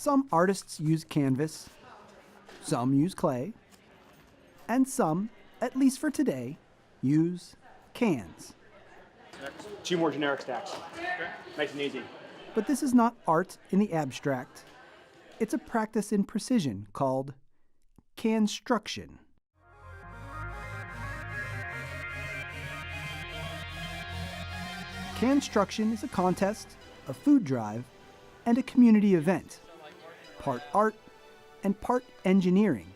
Some artists use canvas, some use clay, and some, at least for today, use cans. 2 more generic stacks. Okay. Nice and easy. But this is not art in the abstract. It's a practice in precision called CANstruction. CANstruction is a contest, a food drive, and a community event. Part art and part engineering.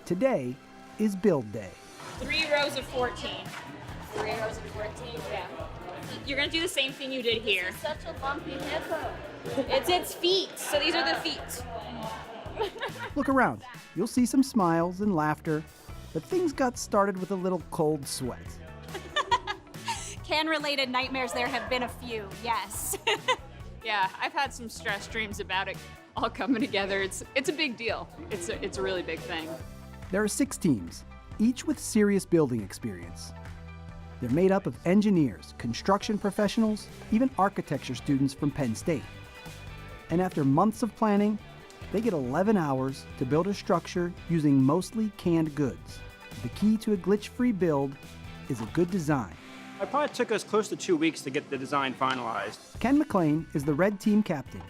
Today is Build Day. 3 rows of 14. 3 rows of 14? Yeah. You're gonna do the same thing you did here. It's such a lumpy hippo. It's its feet, so these are the feet. Look around. You'll see some smiles and laughter, but things got started with a little cold sweat. Can-related nightmares, there have been a few, yes. Yeah, I've had some stress dreams about it all coming together. It's a big deal. It's a really big thing. There are 6 teams, each with serious building experience. They're made up of engineers, construction professionals, even architecture students from Penn State. And after months of planning, they get 11 hours to build a structure using mostly canned goods. The key to a glitch-free build is a good design. It probably took us close to 2 weeks to get the design finalized. Ken McLean is the red team captain.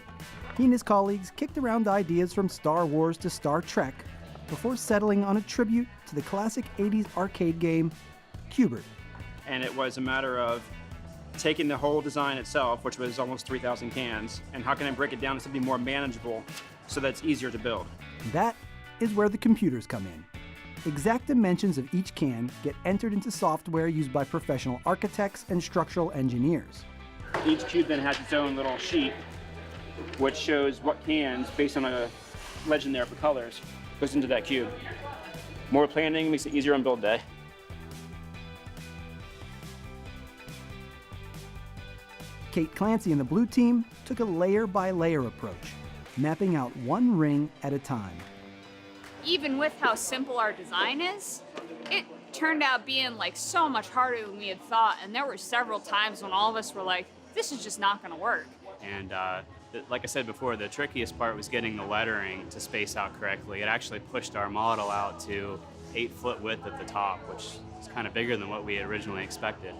He and his colleagues kicked around ideas from Star Wars to Star Trek before settling on a tribute to the classic 80s arcade game, Q*bert. And it was a matter of taking the whole design itself, which was almost 3,000 cans, and how can I break it down to something more manageable so that it's easier to build. That is where the computers come in. Exact dimensions of each can get entered into software used by professional architects and structural engineers. Each cube then has its own little sheet, which shows what cans, based on a legend there for colors, goes into that cube. More planning makes it easier on build day. Kate Clancy and the blue team took a layer-by-layer approach, mapping out one ring at a time. Even with how simple our design is, it turned out being like so much harder than we had thought, and there were several times when all of us were like, this is just not gonna work. And like I said before, the trickiest part was getting the lettering to space out correctly. It actually pushed our model out to 8-foot width at the top, which is kind of bigger than what we had originally expected.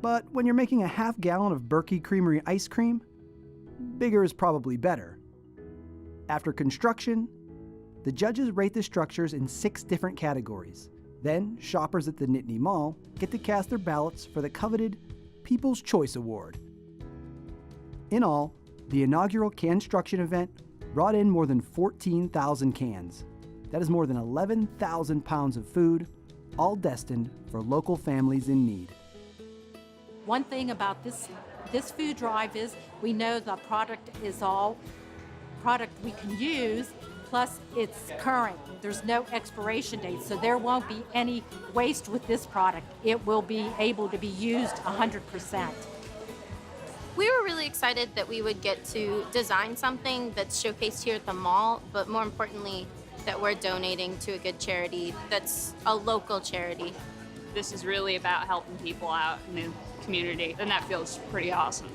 But when you're making a half-gallon of Berkey Creamery ice cream, bigger is probably better. After construction, the judges rate the structures in 6 different categories. Then, shoppers at the Nittany Mall get to cast their ballots for the coveted People's Choice Award. In all, the inaugural CANstruction event brought in more than 14,000 cans. That is more than 11,000 pounds of food, all destined for local families in need. One thing about this food drive is we know the product is all product we can use, plus it's current. There's no expiration date, so there won't be any waste with this product. It will be able to be used 100%. We were really excited that we would get to design something that's showcased here at the mall, but more importantly, that we're donating to a good charity that's a local charity. This is really about helping people out in the community, and that feels pretty awesome.